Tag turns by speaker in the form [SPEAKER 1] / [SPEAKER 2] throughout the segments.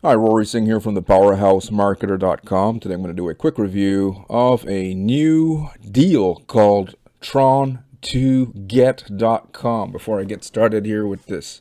[SPEAKER 1] Hi, Rory Singh here from the powerhousemarketer.com. Today I'm going to do a quick review of a new deal called Tron2get.com. Before I get started here with this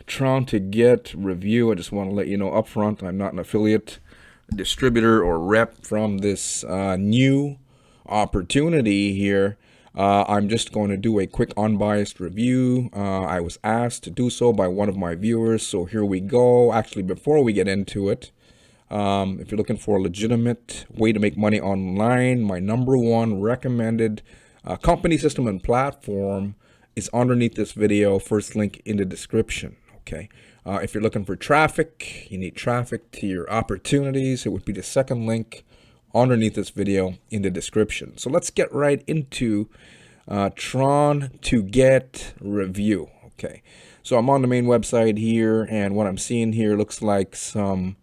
[SPEAKER 1] Tron to Get review, I just want to let you know up front I'm not an affiliate, distributor, or rep from this new opportunity here. I'm just going to do a quick unbiased review. I was asked to do so by one of my viewers, so here we go. Actually, before we get into it, if you're looking for a legitimate way to make money online, my number one recommended company, system, and platform is underneath this video. First link in the description. Okay. If you're looking for traffic, you need traffic to your opportunities, it would be the second link underneath this video in the description. So let's get right into Tron to Get review. Okay, so I'm on the main website here, and what I'm seeing here looks like some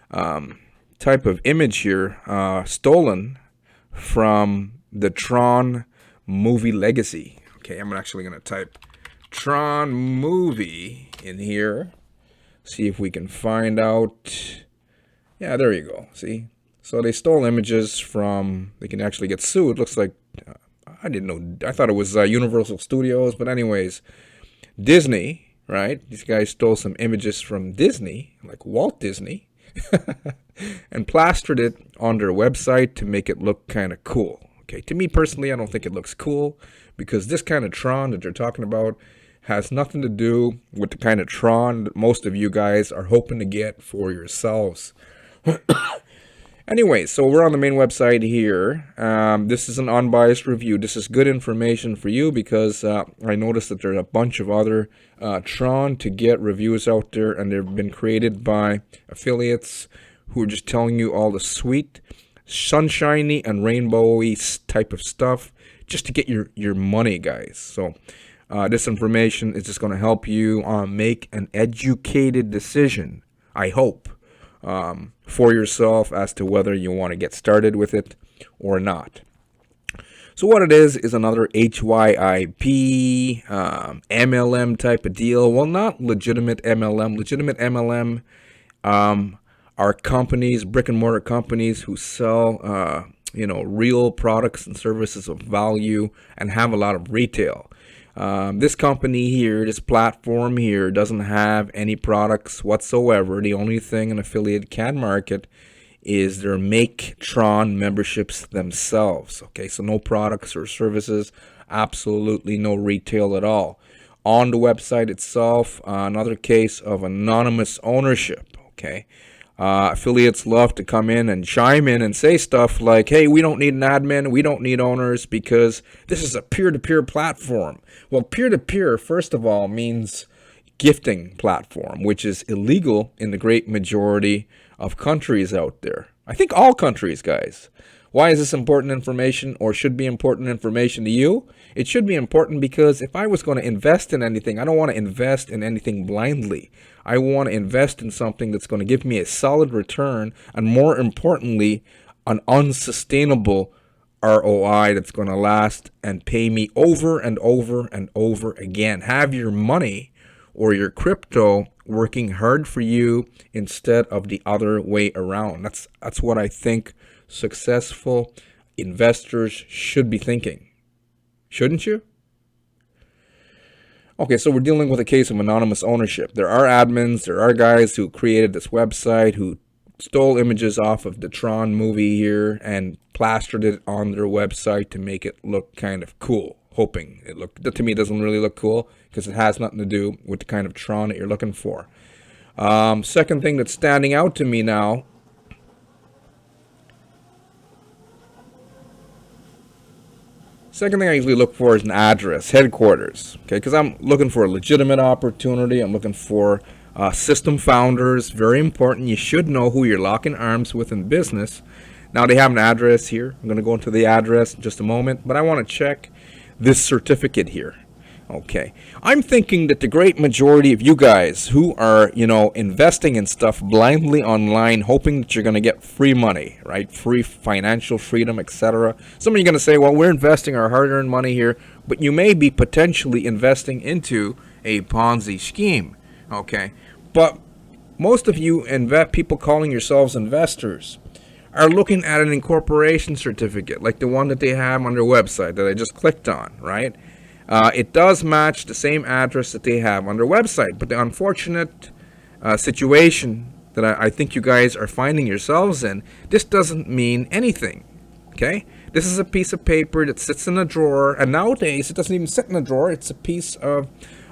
[SPEAKER 1] type of image here stolen from the Tron movie legacy. Okay, I'm actually going to type Tron movie in here, see if we can find out. Yeah, there you go. See? So they stole images from, they can actually get sued. Looks like, I didn't know, I thought it was Universal Studios, but anyways, Disney, right? These guys stole some images from Disney, like Walt Disney, and plastered it on their website to make it look kind of cool. Okay, to me personally, I don't think it looks cool, because this kind of Tron that they're talking about has nothing to do with the kind of Tron that most of you guys are hoping to get for yourselves. Anyway, so we're on the main website here. This is an unbiased review. This is good information for you because I noticed that there are a bunch of other Tron to Get reviews out there, and they've been created by affiliates who are just telling you all the sweet, sunshiny, and rainbowy type of stuff just to get your money, guys. So this information is just going to help you make an educated decision, I hope, for yourself as to whether you want to get started with it or not. So what it is another HYIP, MLM type of deal. Well, not legitimate MLM. Legitimate MLM are companies, brick and mortar companies who sell, real products and services of value and have a lot of retail. This company here, this platform here, doesn't have any products whatsoever. The only thing an affiliate can market is their Make Tron memberships themselves. Okay, so no products or services, absolutely no retail at all. On the website itself, another case of anonymous ownership. Okay. Affiliates love to come in and chime in and say stuff like, hey, we don't need an admin, we don't need owners because this is a peer-to-peer platform. Well, peer-to-peer, first of all, means gifting platform, which is illegal in the great majority of countries out there. I think all countries, guys. Why is this important information, or should be important information to you? It should be important because if I was going to invest in anything, I don't want to invest in anything blindly. I want to invest in something that's going to give me a solid return, and more importantly, an unsustainable ROI that's going to last and pay me over and over and over again. Have your money or your crypto working hard for you instead of the other way around. That's what I think successful investors should be thinking. Shouldn't you? Okay, so we're dealing with a case of anonymous ownership. There are admins, there are guys who created this website who stole images off of the Tron movie here and plastered it on their website to make it look kind of cool, hoping it looked. To me, it doesn't really look cool because it has nothing to do with the kind of Tron that you're looking for. Second thing that's standing out to me now, second thing I usually look for is an address, headquarters, okay, because I'm looking for a legitimate opportunity. I'm looking for system founders, very important. You should know who you're locking arms with in business. Now they have an address here. I'm going to go into the address in just a moment, but I want to check this certificate here. Okay, I'm thinking that the great majority of you guys who are, investing in stuff blindly online, hoping that you're going to get free money, right? Free financial freedom, etc. Some of you are going to say, well, we're investing our hard-earned money here, but you may be potentially investing into a Ponzi scheme, okay? But Most of you people calling yourselves investors are looking at an incorporation certificate like the one that they have on their website that I just clicked on, right? It does match the same address that they have on their website, but the unfortunate situation that I think you guys are finding yourselves in, this doesn't mean anything, okay? This is a piece of paper that sits in a drawer, and nowadays it doesn't even sit in a drawer. It's a piece of,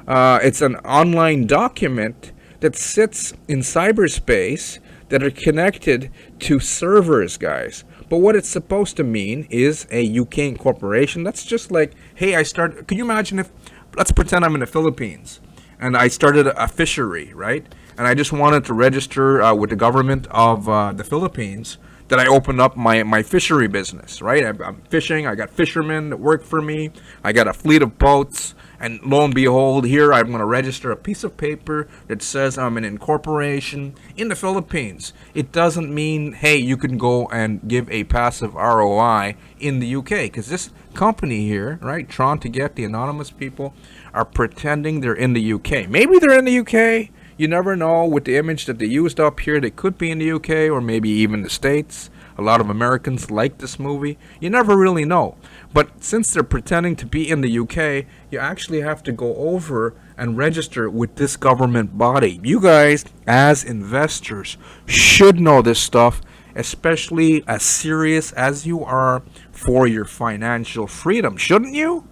[SPEAKER 1] it's an online document that sits in cyberspace that are connected to servers, guys. But what it's supposed to mean is a UK incorporation. That's just like, hey, can you imagine if, let's pretend I'm in the Philippines, and I started a fishery, right? And I just wanted to register with the government of the Philippines that I opened up my fishery business, right? I'm fishing. I got fishermen that work for me. I got a fleet of boats. And lo and behold, here I'm going to register a piece of paper that says I'm an incorporation in the Philippines. It doesn't mean, hey, you can go and give a passive ROI in the UK. Because this company here, right, Tron to get the anonymous people, are pretending they're in the UK. Maybe they're in the UK. You never know. With the image that they used up here, they could be in the UK or maybe even the States. A lot of Americans like this movie. You never really know. But since they're pretending to be in the UK, you actually have to go over and register with this government body. You guys, as investors, should know this stuff, especially as serious as you are for your financial freedom. Shouldn't you?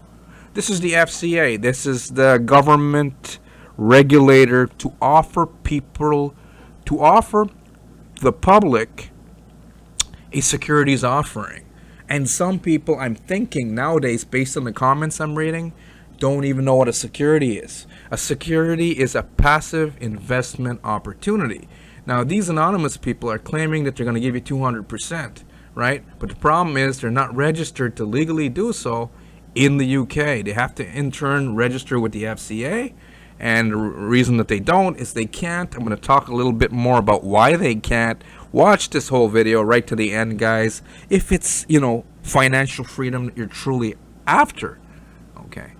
[SPEAKER 1] This is the FCA. This is the government regulator to offer the public a securities offering. And some people, I'm thinking nowadays, based on the comments I'm reading, don't even know what a security is. A security is a passive investment opportunity. Now, these anonymous people are claiming that they're going to give you 200%, right? But the problem is they're not registered to legally do so in the UK. They have to in turn register with the FCA. And the reason that they don't is they can't. I'm going to talk a little bit more about why they can't. Watch this whole video right to the end, guys. If it's, financial freedom that you're truly after. Okay.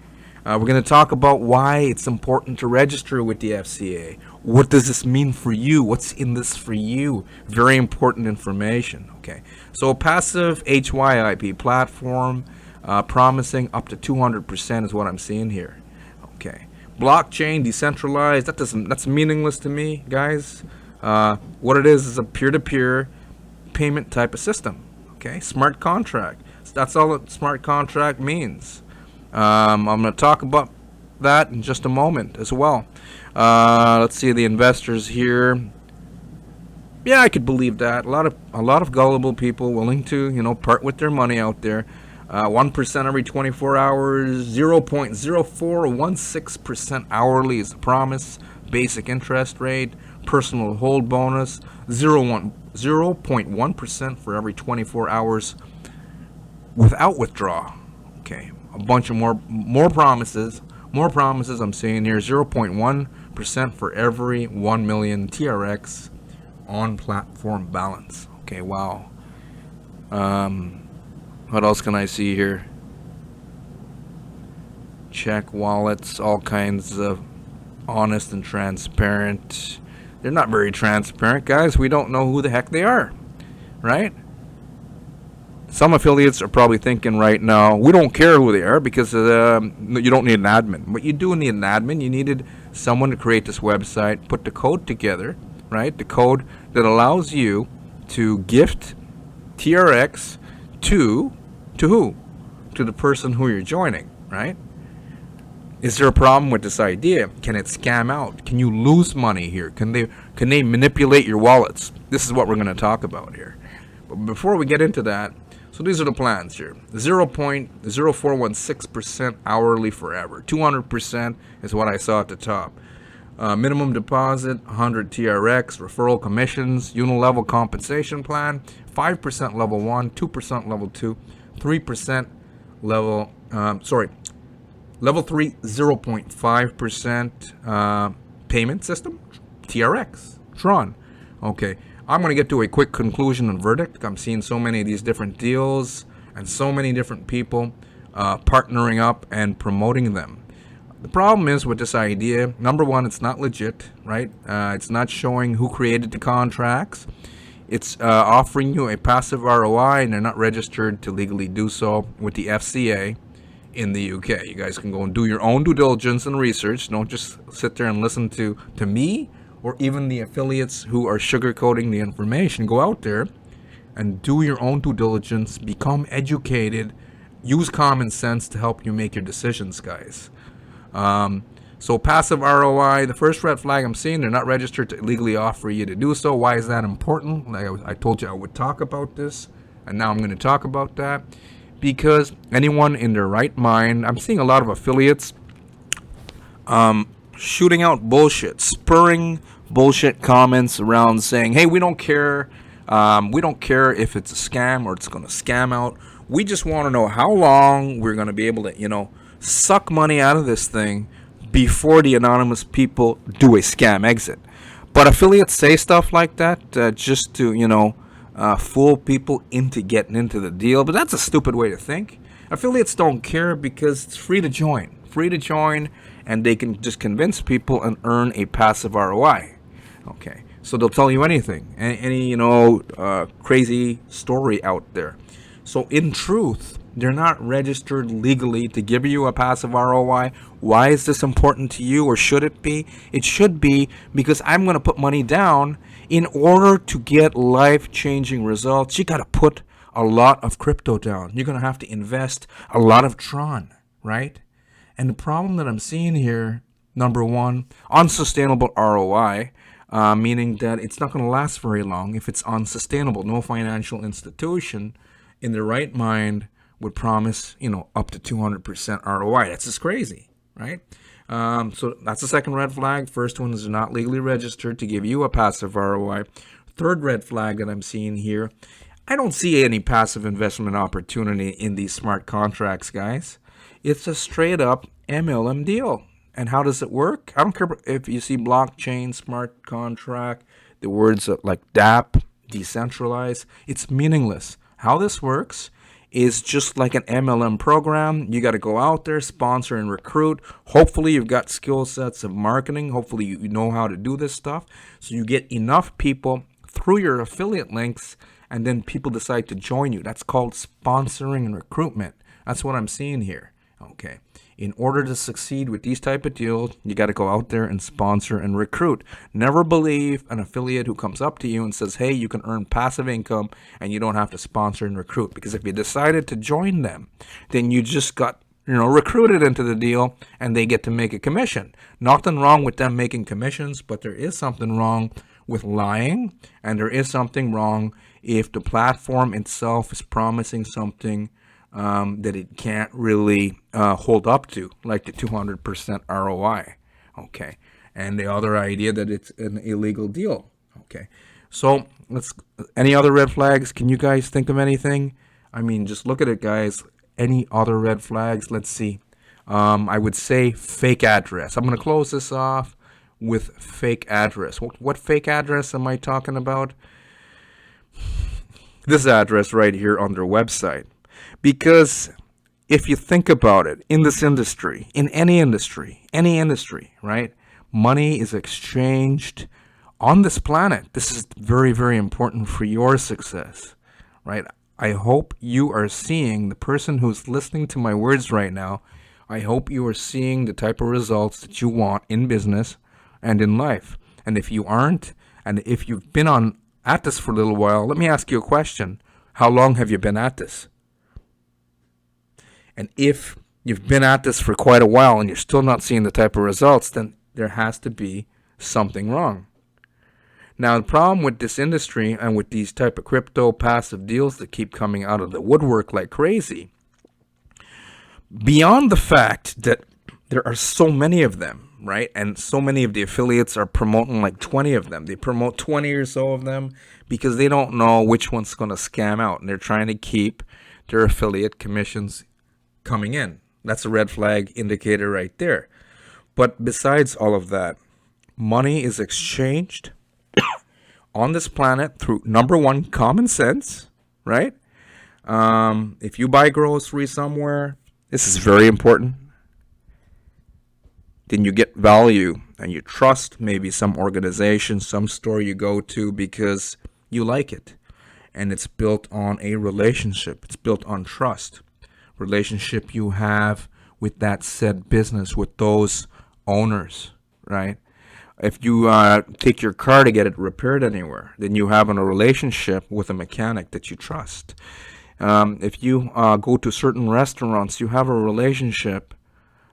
[SPEAKER 1] We're going to talk about why it's important to register with the FCA. What does this mean for you? What's in this for you? Very important information. Okay. So a passive HYIP platform promising up to 200% is what I'm seeing here. Okay. Blockchain, decentralized, that's meaningless to me, guys. What it is a peer-to-peer payment type of system. Okay, smart contract. So that's all a smart contract means. I'm going to talk about that in just a moment as well. Let's see the investors here. Yeah, I could believe that. A lot of gullible people willing to, part with their money out there. 1% every 24 hours, 0.0416% hourly is the promise. Basic interest rate, personal hold bonus, 0.1% for every 24 hours without withdrawal. Okay, a bunch of more promises. More promises I'm seeing here, 0.1% for every 1 million TRX on platform balance. Okay, wow. What else can I see here? Check wallets, all kinds of honest and transparent. They're not very transparent, guys. We don't know who the heck they are, right? Some affiliates are probably thinking right now, we don't care who they are because you don't need an admin. But you do need an admin. You needed someone to create this website, put the code together, right? The code that allows you to gift TRX to who? To the person who you're joining, right? Is there a problem with this idea? Can it scam out? Can you lose money here? Can they manipulate your wallets? This is what we're going to talk about here. But before we get into that, so these are the plans here. 0.0416% hourly forever. 200% is what I saw at the top. Minimum deposit, 100 TRX, referral commissions, unilevel compensation plan, 5% level 1, 2% level 2, 3% level, level 3, 0.5% payment system, TRX, Tron. Okay, I'm going to get to a quick conclusion and verdict. I'm seeing so many of these different deals and so many different people partnering up and promoting them. the problem is with this idea, number one, it's not legit, right? It's not showing who created the contracts. It's offering you a passive ROI, and they're not registered to legally do so with the FCA in the UK. You guys can go and do your own due diligence and research. Don't just sit there and listen to me or even the affiliates who are sugarcoating the information. Go out there and do your own due diligence, become educated, use common sense to help you make your decisions, guys. So passive ROI, the first red flag I'm seeing, they're not registered to legally offer you to do so. Why is that important? Like I told you I would talk about this, and now I'm going to talk about that. Because anyone in their right mind, I'm seeing a lot of affiliates shooting out bullshit, spurring bullshit comments around saying, hey, we don't care. We don't care if it's a scam or it's going to scam out. We just want to know how long we're going to be able to, suck money out of this thing before the anonymous people do a scam exit. But affiliates say stuff like that just to, fool people into getting into the deal. But that's a stupid way to think. Affiliates don't care because it's free to join, and they can just convince people and earn a passive ROI. Okay, so they'll tell you anything, any crazy story out there. So in truth, they're not registered legally to give you a passive ROI. Why is this important to you, or should it be? It should be because I'm going to put money down. In order to get life-changing results, you got to put a lot of crypto down. You're going to have to invest a lot of Tron, right? And the problem that I'm seeing here, number one, unsustainable ROI, meaning that it's not going to last very long if it's unsustainable. No financial institution in their right mind would promise, up to 200% ROI. That's just crazy, right? So that's the second red flag. First one is not legally registered to give you a passive ROI. Third red flag that I'm seeing here, I don't see any passive investment opportunity in these smart contracts, guys. It's a straight up MLM deal. And how does it work? I don't care if you see blockchain, smart contract, the words like DApp, decentralized. It's meaningless. How this works is just like an MLM program. You got to go out there, sponsor and recruit. Hopefully you've got skill sets of marketing. Hopefully you know how to do this stuff. So you get enough people through your affiliate links, and then people decide to join you. That's called sponsoring and recruitment. That's what I'm seeing here. Okay. In order to succeed with these type of deals, you got to go out there and sponsor and recruit. Never believe an affiliate who comes up to you and says, hey, you can earn passive income and you don't have to sponsor and recruit. Because if you decided to join them, then you just got recruited into the deal, and they get to make a commission. Nothing wrong with them making commissions, but there is something wrong with lying, and there is something wrong if the platform itself is promising something that it can't really hold up to, like the 200% ROI. Okay, and the other idea that it's an illegal deal. Okay, so any other red flags? Can you guys think of anything? I mean, just look at it, guys. Any other red flags? Let's see. I would say fake address. I'm going to close this off with fake address. What fake address am I talking about? This address right here on their website. Because if you think about it, in this industry, in any industry, right? Money is exchanged on this planet. This is very, very important for your success, right? I hope you are seeing, the person who's listening to my words right now, I hope you are seeing the type of results that you want in business and in life. And if you aren't, and if you've been at this for a little while, let me ask you a question. How long have you been at this? And if you've been at this for quite a while and you're still not seeing the type of results, then there has to be something wrong. Now, the problem with this industry and with these type of crypto passive deals that keep coming out of the woodwork like crazy, beyond the fact that there are so many of them, right? And so many of the affiliates are promoting like 20 of them. They promote 20 or so of them because they don't know which one's going to scam out. And they're trying to keep their affiliate commissions coming in. That's a red flag indicator right there. But besides all of that, money is exchanged on this planet through, number one, common sense, right? If you buy groceries somewhere, this is very important. then you get value and you trust maybe some organization, some store you go to because you like it. And it's built on a relationship. It's built on trust. Relationship you have with that said business, with those owners, right? If you take your car to get it repaired anywhere, then you have a relationship with a mechanic that you trust. If you go to certain restaurants, you have a relationship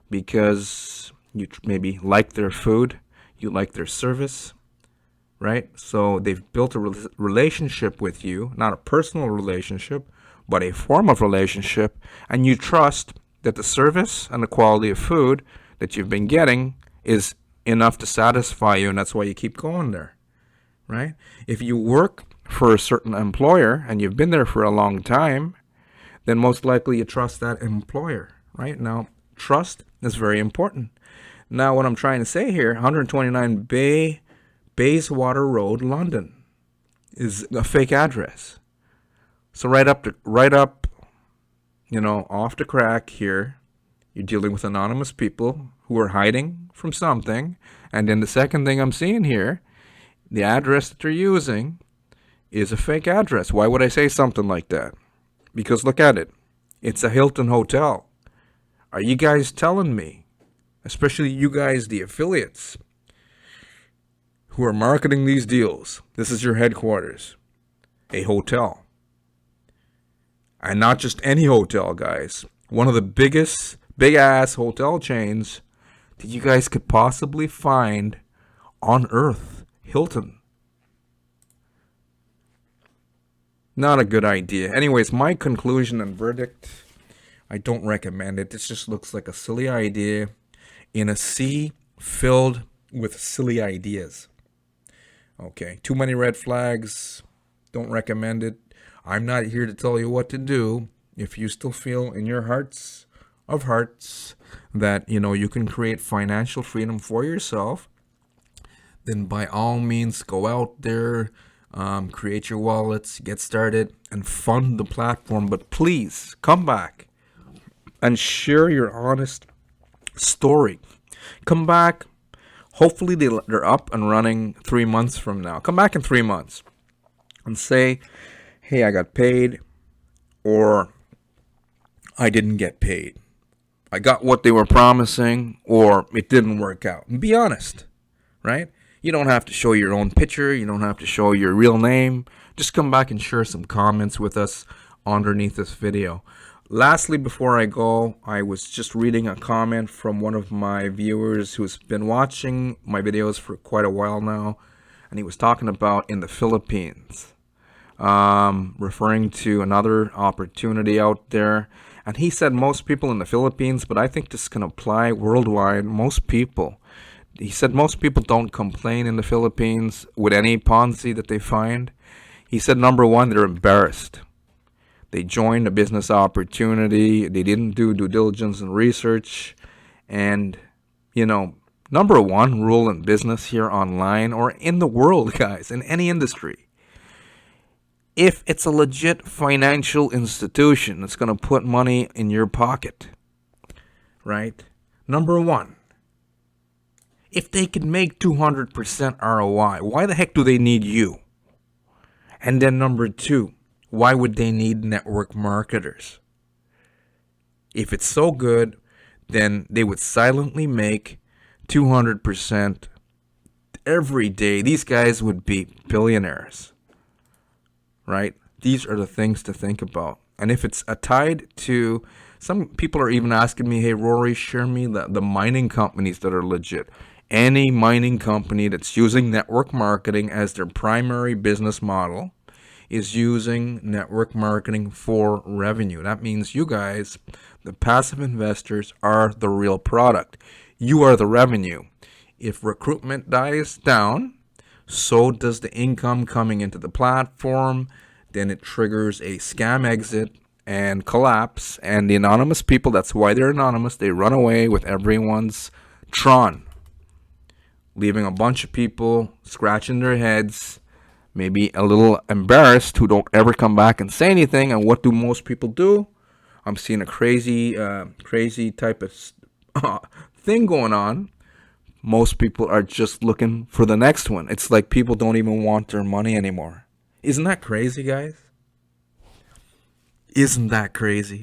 [SPEAKER 1] because you maybe like their food, you like their service, right? So they've built a relationship with you, not a personal relationship, but a form of relationship, and you trust that the service and the quality of food that you've been getting is enough to satisfy you, and that's why you keep going there, right? If you work for a certain employer and you've been there for a long time, then most likely you trust that employer, right? Now, trust is very important. Now, what I'm trying to say here, 129 Bayswater Road, London, is a fake address. So right up, off the crack here, you're dealing with anonymous people who are hiding from something. And then the second thing I'm seeing here, the address that they're using is a fake address. Why would I say something like that? Because look at it. It's a Hilton hotel. Are you guys telling me, especially you guys, the affiliates, who are marketing these deals, this is your headquarters, a hotel? And not just any hotel, guys. One of the biggest, big-ass hotel chains that you guys could possibly find on Earth. Hilton. Not a good idea. Anyways, my conclusion and verdict, I don't recommend it. This just looks like a silly idea in a sea filled with silly ideas. Okay, too many red flags. Don't recommend it. I'm not here to tell you what to do. If you still feel in your hearts of hearts that, you can create financial freedom for yourself, then by all means go out there, create your wallets, get started, and fund the platform. But please come back and share your honest story. Come back. Hopefully they're up and running 3 months from now. Come back in 3 months and say, hey, I got paid, or I didn't get paid. I got what they were promising, or it didn't work out. And be honest, right? You don't have to show your own picture. You don't have to show your real name. Just come back and share some comments with us underneath this video. Lastly, before I go, I was just reading a comment from one of my viewers who's been watching my videos for quite a while now, and he was talking about in the Philippines, referring to another opportunity out there. And he said most people in the Philippines, but I think this can apply worldwide. He said most people don't complain in the Philippines with any Ponzi that they find. He said, number one, they're embarrassed. They joined a business opportunity. They didn't do due diligence and research. And, number one rule in business here online or in the world, guys, in any industry, if it's a legit financial institution that's going to put money in your pocket, right? Number one, if they can make 200% ROI, why the heck do they need you? And then number two, why would they need network marketers? If it's so good, then they would silently make 200% every day. These guys would be billionaires, right? These are the things to think about. And if it's tied to, some people are even asking me, hey, Rory, share me the mining companies that are legit. Any mining company that's using network marketing as their primary business model is using network marketing for revenue. That means you guys, the passive investors, are the real product. You are the revenue. If recruitment dies down, so does the income coming into the platform. Then it triggers a scam exit and collapse. And the anonymous people, that's why they're anonymous, they run away with everyone's Tron, leaving a bunch of people scratching their heads, maybe a little embarrassed, who don't ever come back and say anything. And what do most people do? I'm seeing a crazy type of thing going on. most people are just looking for the next one. It's like people don't even want their money anymore. Isn't that crazy, guys? Isn't that crazy?